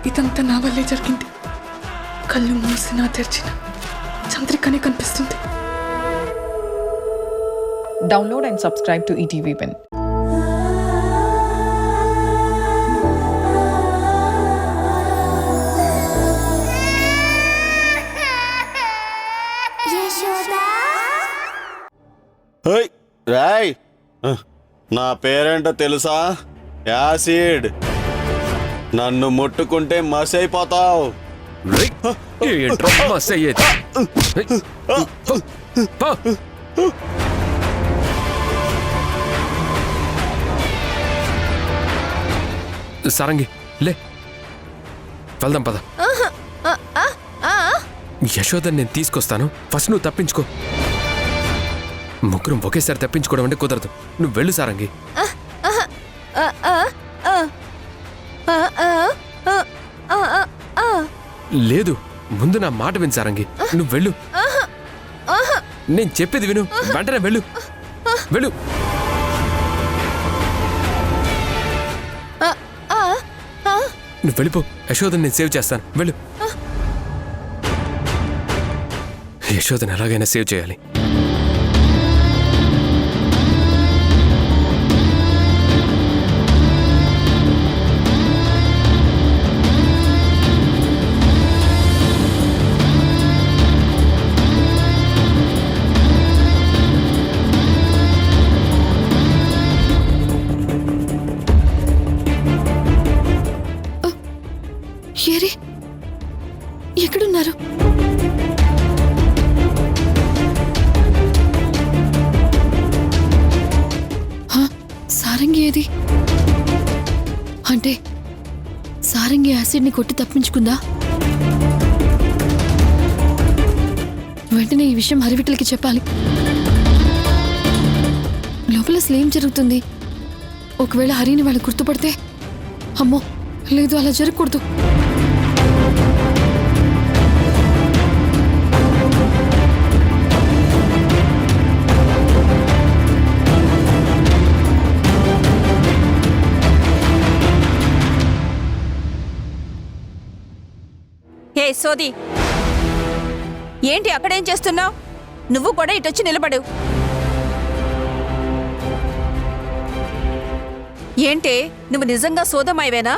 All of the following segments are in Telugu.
ఇదంతా నా వల్లే జరిగింది. కళ్ళు మూసినా తెరిచిన చంద్రికనే కనిపిస్తుంది. Download and subscribe to ETV Win. Roy, నా పేరేంటో తెలుసా? యాసిడ్. నన్ను ముట్టుకుంటే మస్ అయిపోతావు. సారంగి లే, వెళ్దాం పద. యశోదని నేను తీసుకొస్తాను, ఫస్ట్ నువ్వు తప్పించుకో. ముగ్గురం ఒకేసారి తప్పించుకోవడం అంటే కుదరదు. నువ్వు వెళ్ళు సారంగి. లేదు, ముందు నా మాట విను సారంగి. నువ్వు వెళ్ళు, నేను చెప్పేది విను. వెంటనే వెళ్ళు, వెళ్ళు. నువ్వు వెళ్ళిపో. యశోదని నేను సేవ్ చేస్తాను, వెళ్ళు. యశోదని ఎలాగైనా సేవ్ చేయాలి. ఏరే, ఎక్కడున్నారు? సారంగి ఏది? అంటే సారంగి యాసిడ్ని కొట్టి తప్పించుకుందా? వెంటనే ఈ విషయం హరివిట్టలకి చెప్పాలి. లోపల అసలు ఏం జరుగుతుంది? ఒకవేళ హరిని వాళ్ళు గుర్తుపడితే, అమ్మో లేదు, అలా జరగకూడదు. ఏ సోది, ఏంటి అక్కడేం చేస్తున్నావు? నువ్వు కూడా ఇటొచ్చి నిలబడు. ఏంటే, నువ్వు నిజంగా సోదమాయివేనా?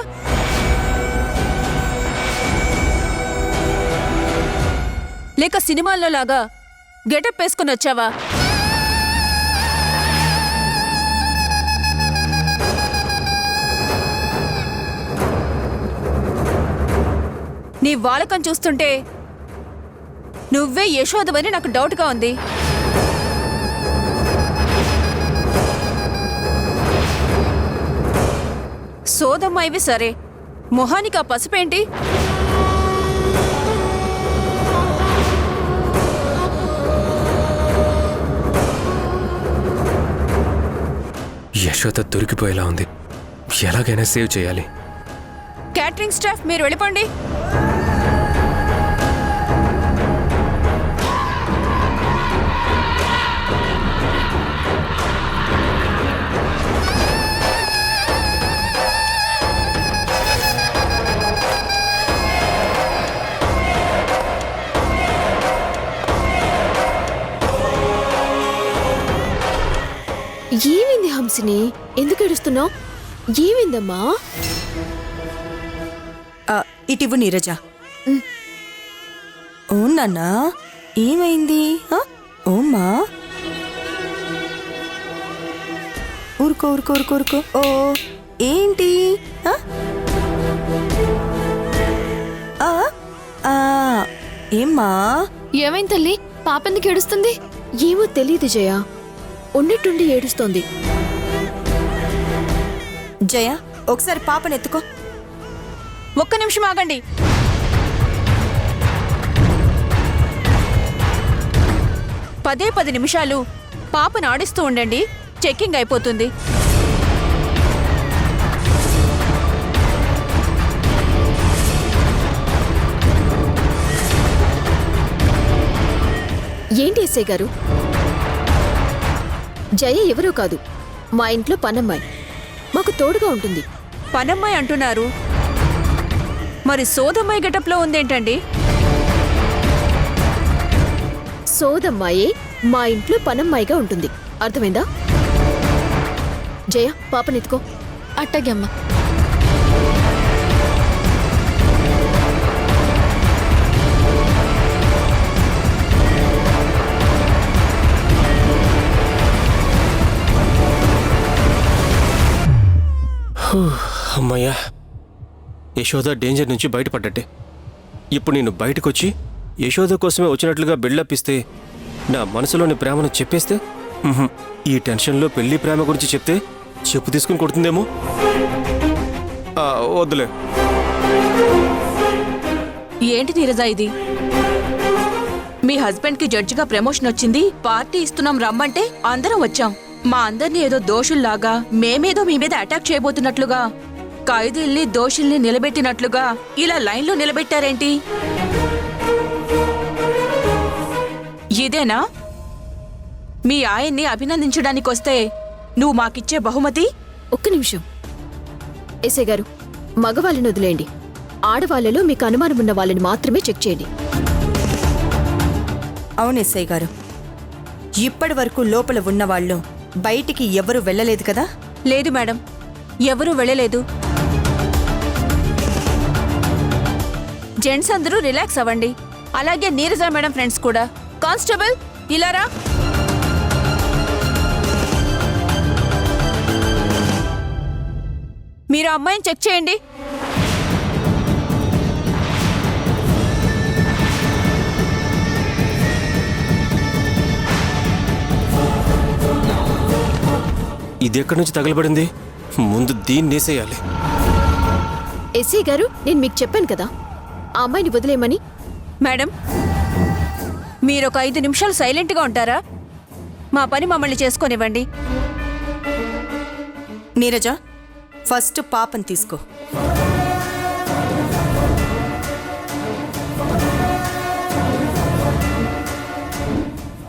లేక సినిమాల్లో లాగా గెటప్ వేసుకుని వచ్చావా? నీ వాలకం చూస్తుంటే నువ్వే యశోదవని నాకు డౌట్గా ఉంది. సోదమ్మాయివి సరే, మొహానికి ఆ పసుపేంటి? యశోద దొరికిపోయేలా ఉంది. ఎలాగైనా సేవ్ చేయాలి. క్యాటరింగ్ స్టాఫ్, మీరు వెళ్ళిపోండి. ఏమైంది హంసిని? ఎందుకు ఏడుస్తున్నావు? ఏమైందమ్మా? ఇటివ్వు నీరజ. ఓ నాన్నా, ఏమైంది? ఓమ్మా, ఊరుకో ఊరుకో ఊరుకో ఊరుకో. ఓ ఏంటి? ఏమ్మా? ఏమైంది తల్లి? పాప ఎందుకు ఏడుస్తుంది? ఏమో తెలియదు జయ, ఉన్నట్టుండి ఏడుస్తోంది. జయ, ఒకసారి పాపను ఎత్తుకో. ఒక్క నిమిషం ఆగండి. పదే 10 నిమిషాలు పాపను ఆడిస్తూ ఉండండి, చెక్కింగ్ అయిపోతుంది. ఏంటి ఎస్ఐ గారు? జయ ఎవరో కాదు, మా ఇంట్లో పనమ్మాయి. మాకు తోడుగా ఉంటుంది. పనమ్మాయి అంటున్నారు, మరి సోదమ్మాయి గెటప్లో ఉందేంటండి? సోదమ్మాయే మా ఇంట్లో పనమ్మాయిగా ఉంటుంది, అర్థమైందా? జయ, పాపనెత్తుకో. అట్టగే అమ్మా. అమ్మయ్యా, యశోద డేంజర్ నుంచి బయటపడ్డట్టే. ఇప్పుడు నేను బయటకొచ్చి యశోద కోసమే వచ్చినట్లుగా బిల్డప్ ఇస్తే, నా మనసులోని ప్రేమను చెప్పేస్తే, ఈ టెన్షన్లో పెళ్లి ప్రేమ గురించి చెప్తే చెప్పు తీసుకుని కొడుతుందేమో. వద్దులే. ఏంటి నీరజ ఇది? మీ హస్బెండ్ కి జడ్జిగా ప్రమోషన్ వచ్చింది, పార్టీ ఇస్తున్నాం రమ్మంటే అందరం వచ్చాం. మా అందరినీ ఏదో దోషుల్లాగా, మేమేదో మీ మీద అటాక్ చేయబోతున్నట్లుగా, ఖైదీల్ని దోషుల్ని నిలబెట్టినట్లుగా ఇలా లైన్లో నిలబెట్టారేంటి? ఇదేనా మీ ఆయన్ని అభినందించడానికొస్తే నువ్వు మాకిచ్చే బహుమతి? ఒక్క నిమిషం. ఎస్ఐ గారు, మగవాళ్ళని వదిలేయండి. ఆడవాళ్లలో మీకు అనుమానం ఉన్న వాళ్ళని మాత్రమే చెక్ చేయండి. అవును ఎస్ఐ గారు, ఇప్పటి వరకు లోపల ఉన్నవాళ్ళు బయటికి ఎవరు వెళ్ళలేదు కదా? లేదు మేడం, ఎవరూ వెళ్ళలేదు. జెంట్స్ అందరూ రిలాక్స్ అవ్వండి. అలాగే నీరజ మేడం ఫ్రెండ్స్ కూడా. కానిస్టేబుల్, ఇలారా. మీరు అమ్మాయిని చెక్ చేయండి. ఇది ఎక్కడి నుంచి తగలబడింది? ముందు దీన్ని వేసేయాలి. ఎస్ఐ గారు, నేను మీకు చెప్పాను కదా ఆ అమ్మాయిని వదిలేయమని. మేడం, మీరొక 5 నిమిషాలు సైలెంట్గా ఉంటారా? మా పని మమ్మల్ని చేసుకోనివ్వండి. నీరజ, ఫస్ట్ పాపని తీసుకో.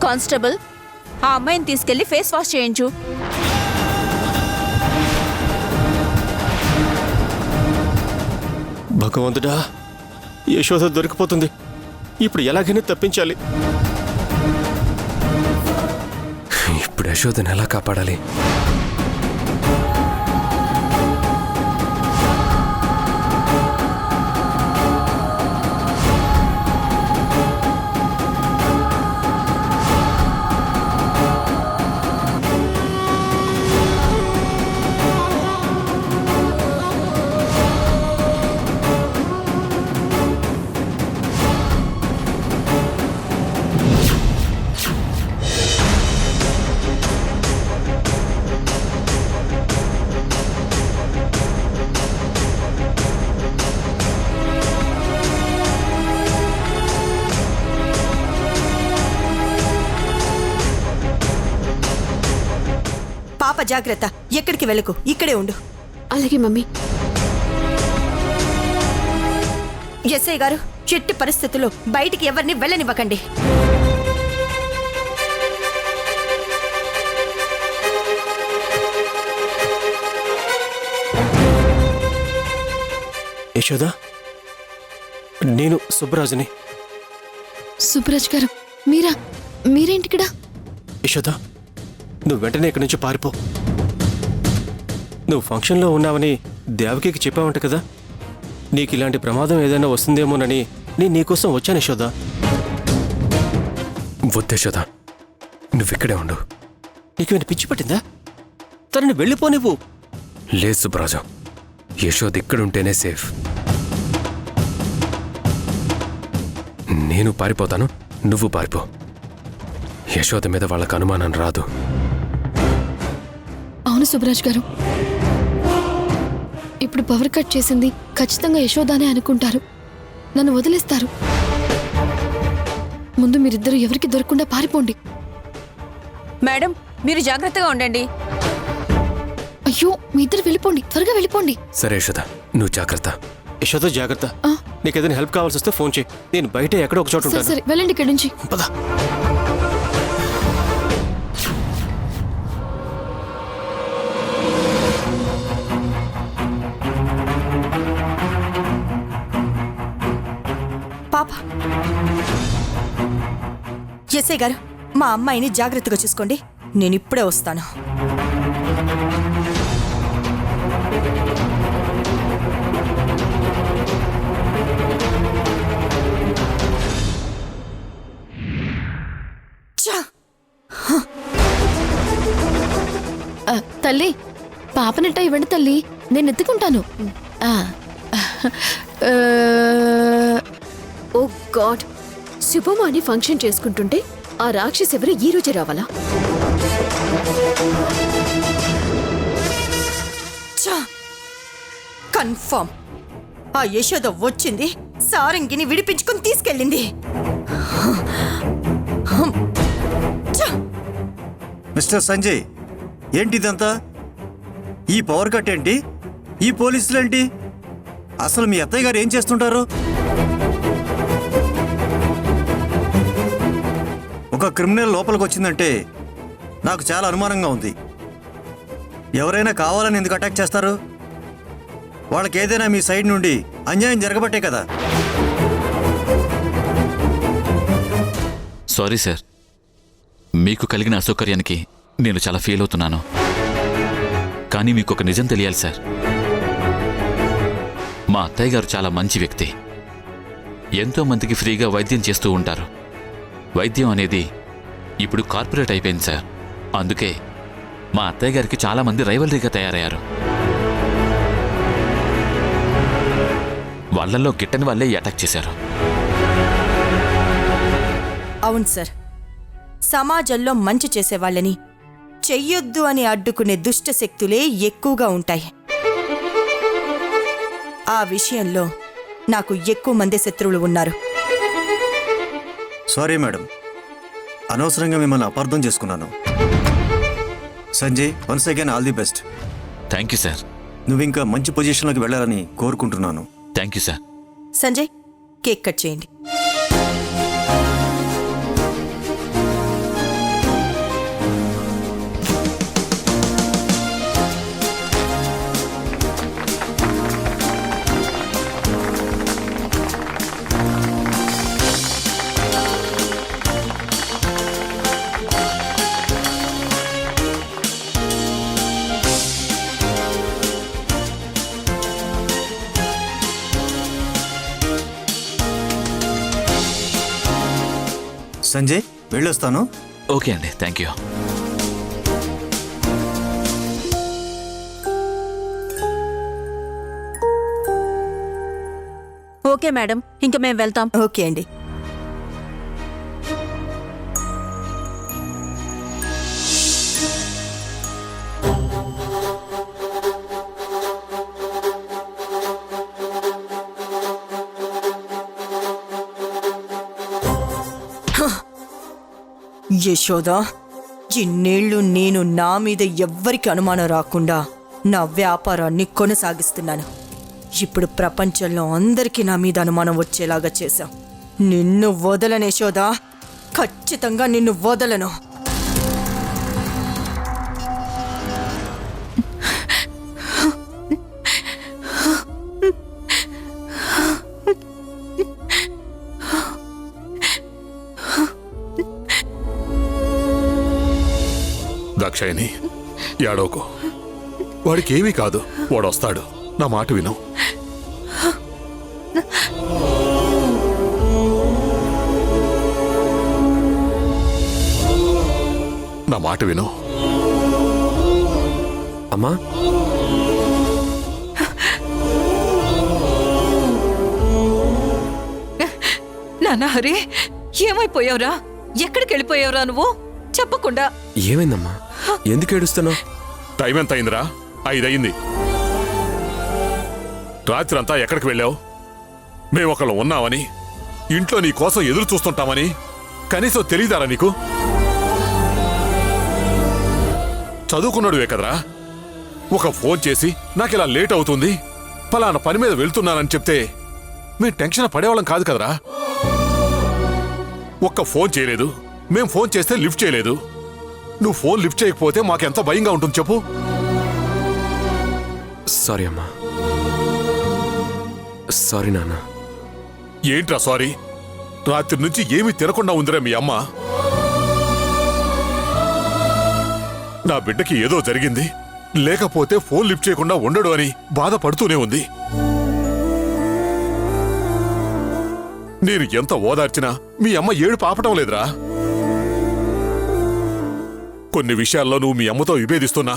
కానిస్టేబుల్, ఆ అమ్మాయిని తీసుకెళ్లి ఫేస్ వాష్ చేయించు. భగవంతుడా, యశోద దొరికిపోతుంది. ఇప్పుడు ఎలాగైనా తప్పించాలి. ఇప్పుడు యశోదను ఎలా కాపాడాలి? పాప జాగ్రత్త, ఎక్కడికి వెళ్ళకు, ఇక్కడే ఉండు. అలాగే మమ్మీ. ఎస్ఐ గారు, చెట్టు పరిస్థితుల్లో బయటికి ఎవరిని వెళ్ళనివ్వకండి. యశోద, నేను సుబ్బరాజుని. సుబ్బరాజ్ గారు, మీరేంటిక్కడ? యశోద, నువ్వు వెంటనే ఇక్కడి నుంచి పారిపో. నువ్వు ఫంక్షన్లో ఉన్నావని దేవకికి చెప్పావంట కదా. నీకు ఇలాంటి ప్రమాదం ఏదైనా వస్తుందేమోనని నేను నీకోసం వచ్చాను యశోద. వద్దు యశోద, నువ్విక్కడే ఉండు. నీకేమైనా పిచ్చి పట్టిందా? తనని వెళ్ళిపో నువ్వు. లేదు సుబ్బరాజు, యశోద ఇక్కడుంటేనే సేఫ్. నేను పారిపోతాను, నువ్వు పారిపో. యశోద మీద వాళ్ళకు అనుమానం రాదు. అవును సుబ్బరాజ్ గారు, ఇప్పుడు పవర్ కట్ చేసింది ఖచ్చితంగా యశోదానే అనుకుంటారు. నన్ను వదిలేస్తారు. ముందు మీరిద్దరు ఎవరికి దొరకకుండా పారిపోండి. మేడం, మీరు జాగ్రత్తగా ఉండండి. అయ్యో, మీ ఇద్దరు వెళ్ళిపోండి, త్వరగా వెళ్ళిపోండి. సరే యశోద, నువ్వు జాగ్రత్త. యశోద జాగ్రత్త. నీకేదైనా హెల్ప్ కావాల్సి వస్తే ఫోన్ చేయి. నేను బయట ఎక్కడో ఒక చోట సరే ఉంటాను. సరే, వెళ్ళండి ఇక్కడి నుంచి. పద. పాప. ఎస్ఐ గారు, మా అమ్మాయిని జాగ్రత్తగా చూసుకోండి. నేను ఇప్పుడే వస్తాను. తల్లి పాపనిట్ట ఇవ్వండి తల్లి, నేను ఎత్తుకుంటాను. ఆ, ఓ గాడ్, శుభమాని ఫంక్షన్ చేసుకుంటుంటే ఆ రాక్షసి ఎవరు ఈ రోజే రావాలా? కన్ఫర్మ్ ఆ యశోద వచ్చింది, సారంగిని విడిపించుకుని తీసుకెళ్ళింది. మిస్టర్ సంజయ్, ఏంటిదంతా? ఈ పవర్ కట్ ఏంటి? ఈ పోలీసులేంటి? అసలు మీ అత్తయ్య గారు ఏం చేస్తుంటారు? ఒక క్రిమినల్ లోపలికి వచ్చిందంటే నాకు చాలా అనుమానంగా ఉంది. ఎవరైనా కావాలని ఎందుకు అటాక్ చేస్తారు? వాళ్ళకి ఏదైనా మీ సైడ్ నుండి అన్యాయం జరగబట్టే కదా. సారీ సార్, మీకు కలిగిన అసౌకర్యానికి నేను చాలా ఫీల్ అవుతున్నాను. కానీ మీకు ఒక నిజం తెలియాలి సార్, మా అత్తయ్య గారు చాలా మంచి వ్యక్తి. ఎంతో మందికి ఫ్రీగా వైద్యం చేస్తూ ఉంటారు. వైద్యం అనేది ఇప్పుడు కార్పొరేట్ అయిపోయింది సార్. అందుకే మా అత్తయ్య గారికి చాలామంది రైవలరీగా తయారయ్యారు. వాళ్ళల్లో గిట్టని వాళ్ళే అటాక్ చేశారు. అవును సార్, సమాజంలో మంచి చేసేవాళ్ళని చెయ్యొద్దు అని అడ్డుకునే దుష్ట శక్తులే ఎక్కువగా ఉంటాయి. ఆ విషయంలో నాకు ఎక్కువ మంది శత్రువులు ఉన్నారు. సారీ మేడం, అనవసరంగా మిమ్మల్ని అపార్థం చేసుకున్నాను. Sanjay, once again all the best. Thank you sir. నువ్వు ఇంకా మంచి పొజిషన్లోకి వెళ్ళాలని కోరుకుంటున్నాను. Thank you sir. Sanjay, cake cut చేయండి. సంజయ్, వెళ్ళొస్తాను. ఓకే అండి, థ్యాంక్ యూ. ఓకే మేడం, ఇంక మేము వెళ్తాం. ఓకే అండి. యశోదా, ఇన్నేళ్లు నేను నా మీద ఎవ్వరికి అనుమానం రాకుండా నా వ్యాపారాన్ని కొనసాగిస్తున్నాను. ఇప్పుడు ప్రపంచంలో అందరికీ నా మీద అనుమానం వచ్చేలాగా చేశాం. నిన్ను వదలను యశోదా, ఖచ్చితంగా నిన్ను వదలను. దాక్షాయణి, ఏడోకు. వాడికి ఏమీ కాదు, వాడొస్తాడు. నా మాట విను. నా మాట విను. అమ్మా, నాన్న హరి, ఏమైపోయావురా? ఎక్కడికి వెళ్ళిపోయావురా నువ్వు? చెప్పకుండా. ఏమైందమ్మా? ఎందుకు ఏడుస్తున్నావు? టైం ఎంత అయిందిరా? 5 అయింది. రాత్రి అంతా ఎక్కడికి వెళ్ళావు? మేమొకళ్ళు ఉన్నామని, ఇంట్లో నీ కోసం ఎదురు చూస్తుంటామని కనీసం తెలీదారా నీకు? చదువుకున్నాడువే కదరా. ఒక ఫోన్ చేసి నాకిలా లేట్ అవుతుంది, పలానా పని మీద వెళ్తున్నానని చెప్తే మేము టెన్షన్ పడేవాళ్ళం కాదు కదరా. ఒక్క ఫోన్ చేయలేదు, మేం ఫోన్ చేస్తే లిఫ్ట్ చేయలేదు. నువ్వు ఫోన్ లిఫ్ట్ చేయకపోతే మాకెంత భయంగా ఉంటుంది చెప్పు. సారీ అమ్మా, సారీ నాన్న. ఏంట్రా సారీ? రాత్రి నుంచి ఏమీ తినకుండా ఉందిరా మీ అమ్మ. నా బిడ్డకి ఏదో జరిగింది, లేకపోతే ఫోన్ లిఫ్ట్ చేయకుండా ఉండడు అని బాధపడుతూనే ఉంది. నేను ఎంత ఓదార్చినా మీ అమ్మ ఏడుపు ఆపటం లేదురా. కొన్ని విషయాల్లో నువ్వు మీ అమ్మతో విభేదిస్తున్నా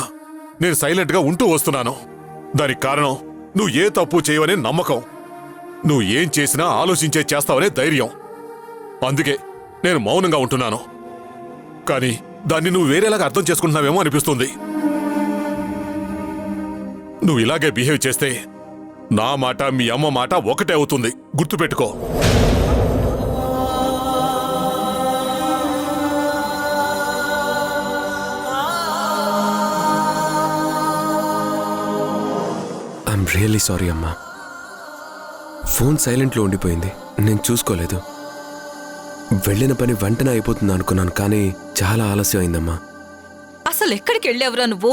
నేను సైలెంట్గా ఉంటూ వస్తున్నాను. దానికి కారణం నువ్వు ఏ తప్పు చేయవనే నమ్మకం, నువ్వు ఏం చేసినా ఆలోచించే చేస్తావనే ధైర్యం. అందుకే నేను మౌనంగా ఉంటున్నాను. కానీ దాన్ని నువ్వు వేరేలాగా అర్థం చేసుకుంటున్నావేమో అనిపిస్తుంది. నువ్వు ఇలాగే బిహేవ్ చేస్తే నా మాట మీ అమ్మ మాట ఒకటే అవుతుంది, గుర్తుపెట్టుకో. ఐఎమ్ రియల్లీ సారీ అమ్మా. ఫోన్ సైలెంట్లో ఉండిపోయింది, నేను చూసుకోలేదు. వెళ్ళిన పని వెంటనే అయిపోతుంది అనుకున్నాను, కానీ చాలా ఆలస్యం అయిందమ్మా. అసలు ఎక్కడికి వెళ్ళావురా నువ్వు?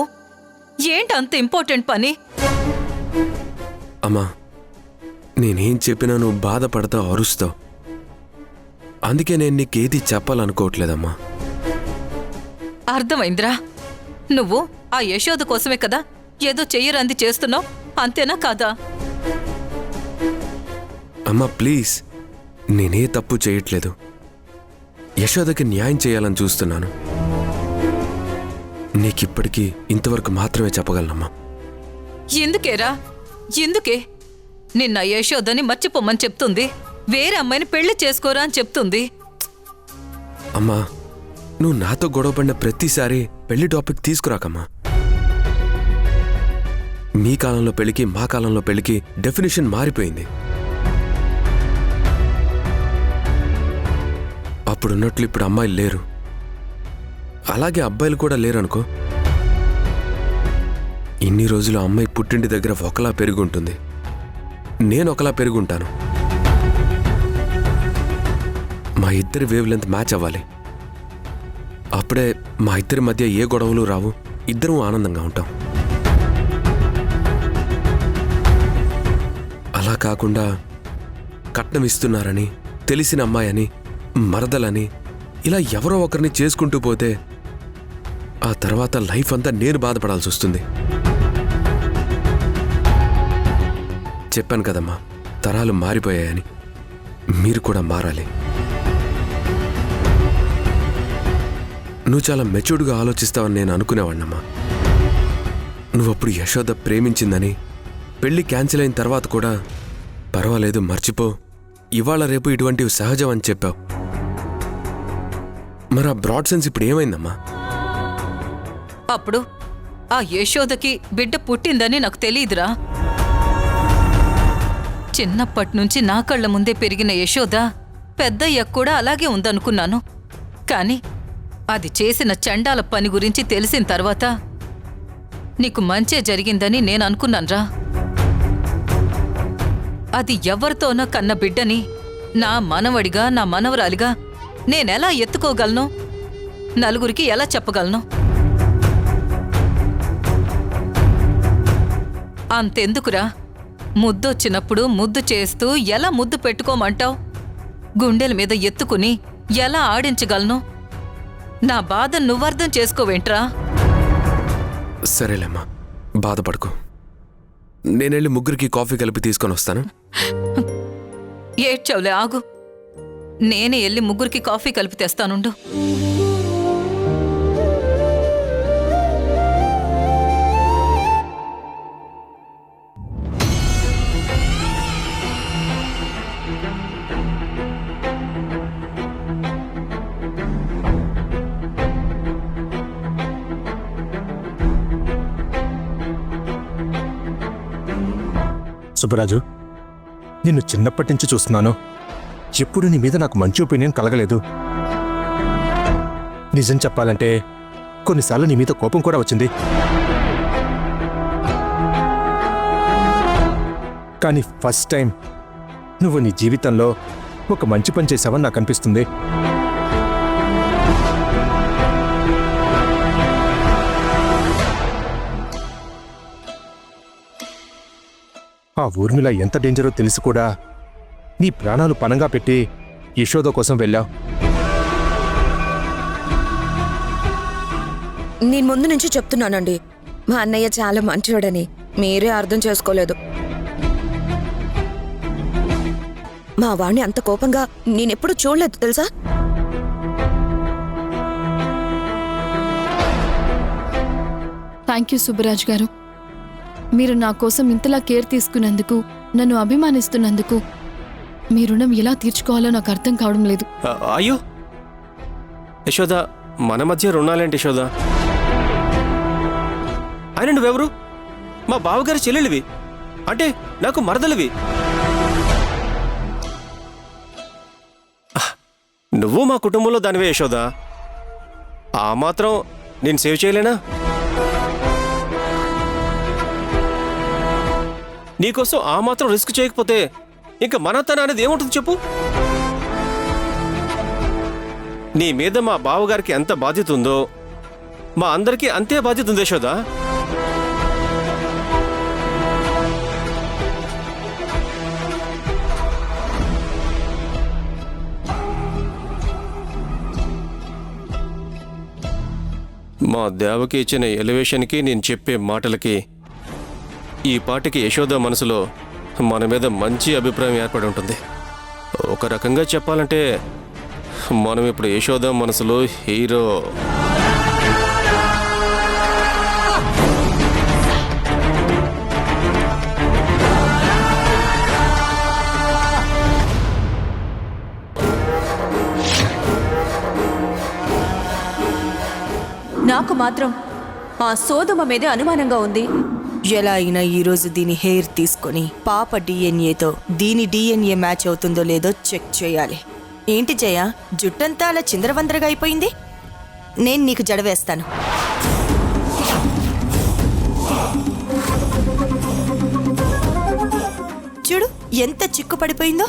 ఏంటి అంత ఇంపార్టెంట్ పని? అమ్మా, నేనేం చెప్పినా నువ్వు బాధపడతావు, అరుస్తావు. అందుకే నేను నీకేది చెప్పాలనుకోవట్లేదమ్మా. అర్థమైందిరా. నువ్వు ఆ యశోద కోసమే కదా ఏదో చెయ్యరంది చేస్తున్నావు, అంతేనా కాదా? అమ్మా ప్లీజ్, నేనే తప్పు చేయట్లేదు. యశోదకి న్యాయం చేయాలని చూస్తున్నాను. నీకిప్పటికీ ఇంతవరకు మాత్రమే చెప్పగలనమ్మా. ఎందుకేరా? ఎందుకే? నిన్న యశోదని మర్చిపోమని చెప్తుంది, వేరే అమ్మాయిని పెళ్లి చేసుకోరా అని చెప్తుంది. అమ్మా, నువ్వు నాతో గొడవపడిన ప్రతిసారి పెళ్లి టాపిక్ తీసుకురాకమ్మా. మీ కాలంలో పెళ్లికి మా కాలంలో పెళ్లికి డెఫినేషన్ మారిపోయింది. అప్పుడున్నట్లు ఇప్పుడు అమ్మాయిలు లేరు, అలాగే అబ్బాయిలు కూడా లేరనుకో. ఇన్ని రోజులు అమ్మాయి పుట్టింటి దగ్గర ఒకలా పెరుగుంటుంది, నేను ఒకలా పెరుగుంటాను. మా ఇద్దరి వేవ్ లెంత్ మ్యాచ్ అవ్వాలి. అప్పుడే మా ఇద్దరి మధ్య ఏ గొడవలు రావు, ఇద్దరం ఆనందంగా ఉంటాం. అలా కాకుండా కట్నం ఇస్తున్నారని, తెలిసిన అమ్మాయని, మరదలని ఇలా ఎవరో ఒకరిని చేసుకుంటూ పోతే ఆ తర్వాత లైఫ్ అంతా నేను బాధపడాల్సి వస్తుంది. చెప్పాను కదమ్మా, తరాలు మారిపోయాయని. మీరు కూడా మారాలి. నువ్వు చాలా మెచ్యూర్డ్గా ఆలోచిస్తావని నేను అనుకునేవాడినమ్మా. నువ్వప్పుడు యశోద ప్రేమించిందని, పెళ్లి క్యాన్సిల్ అయిన తర్వాత కూడా పర్వాలేదు మర్చిపో, ఇవాళ రేపు ఇటువంటివి సహజం అని చెప్పావు. మరి ఆ బ్రాడ్ సెన్స్ ఇప్పుడు ఏమైందమ్మా? అప్పుడు ఆ యశోదకి బిడ్డ పుట్టిందని నాకు తెలీదురా. చిన్నప్పటి నుంచి నా కళ్ళ ముందే పెరిగిన యశోద పెద్దయ్య కూడా అలాగే ఉందనుకున్నాను. కానీ అది చేసిన చండాల పని గురించి తెలిసిన తర్వాత నీకు మంచే జరిగిందని నేను అనుకున్నాన్రా. అది ఎవరితోనో కన్న బిడ్డని నా మనవడిగా, నా మనవరాలిగా నేనెలా ఎత్తుకోగలను? నలుగురికి ఎలా చెప్పగలను? అంతెందుకురా, ముద్దొచ్చినప్పుడు ముద్దు చేస్తూ ఎలా ముద్దు పెట్టుకోమంటావు? గుండెల మీద ఎత్తుకుని ఎలా ఆడించగలను? నా బాధ నువ్వర్థం చేసుకోవేంట్రా? సరేలేమ్మా, బాధపడుకో. నేనెళ్ళి ముగ్గురికి కాఫీ కలిపి తీసుకొని వస్తాను. ఏడ్చవులే, ఆగు. నేనే వెళ్ళి ముగ్గురికి కాఫీ కలిపి తెస్తానుండు. సుబ్బరాజు, నిన్ను చిన్నప్పటి నుంచి చూస్తున్నాను. ఎప్పుడు నీ మీద నాకు మంచి ఒపీనియన్ కలగలేదు. నిజం చెప్పాలంటే కొన్నిసార్లు నీ మీద కోపం కూడా వచ్చింది. కానీ ఫస్ట్ టైం నువ్వు నీ జీవితంలో ఒక మంచి పని చేశావని నాకు అనిపిస్తుంది. ఆ ఊర్మిళ ఎంత డేంజరో తెలిసి కూడా నీ ప్రాణాలు పణంగా పెట్టి యశోద కోసం వెళ్ళావు. నేను ముందు నుంచి చెప్తున్నానండి, మా అన్నయ్య చాలా మంచోడని. మీరే అర్థం చేసుకోలేదు. మా వాణ్ణి అంత కోపంగా నేనెప్పుడు చూడలేదు తెలుసా? థ్యాంక్ యూ సుబ్బరాజ్ గారు. మీరు నా కోసం ఇంతలా కేర్ తీసుకున్నందుకు, నన్ను అభిమానిస్తున్నందుకు మీ రుణం ఎలా తీర్చుకోవాలో నాకు అర్థం కావడం లేదు. అయ్యో యశోద, మన మధ్య రుణాలేంటి యశోద? ఆయన నువ్వెవరు? మా బావగారి చెల్లెలివి, అంటే నాకు మరదలివి. నువ్వు మా కుటుంబంలో దానివే యశోద. ఆ మాత్రం నేను సేవ్ చేయలేనా? నీకోసం ఆ మాత్రం రిస్క్ చేయకపోతే ఇంకా మనతన అనేది ఏముంటుంది చెప్పు? నీ మీద మా బావగారికి ఎంత బాధ్యత ఉందో మా అందరికీ అంతే బాధ్యత ఉంది యశోద. మా దేవకి ఇచ్చిన ఎలివేషన్కి నేను చెప్పే మాటలకి ఈ పాటికి యశోద మనసులో మన మీద మంచి అభిప్రాయం ఏర్పడి ఉంటుంది. ఒక రకంగా చెప్పాలంటే మనం ఇప్పుడు యశోద మనసులో హీరో. నాకు మాత్రం ఆ సోదమ మీదే అనుమానంగా ఉంది. ఎలా అయినా ఈరోజు దీని హెయిర్ తీసుకొని పాప డిఎన్ఏతో దీని డిఎన్ఏ మ్యాచ్ అవుతుందో లేదో చెక్ చేయాలి. ఏంటి జయ, జుట్టంతా అలా చిందరవందరగా అయిపోయింది? నేను నీకు జడవేస్తాను. చూడు ఎంత చిక్కు పడిపోయిందో.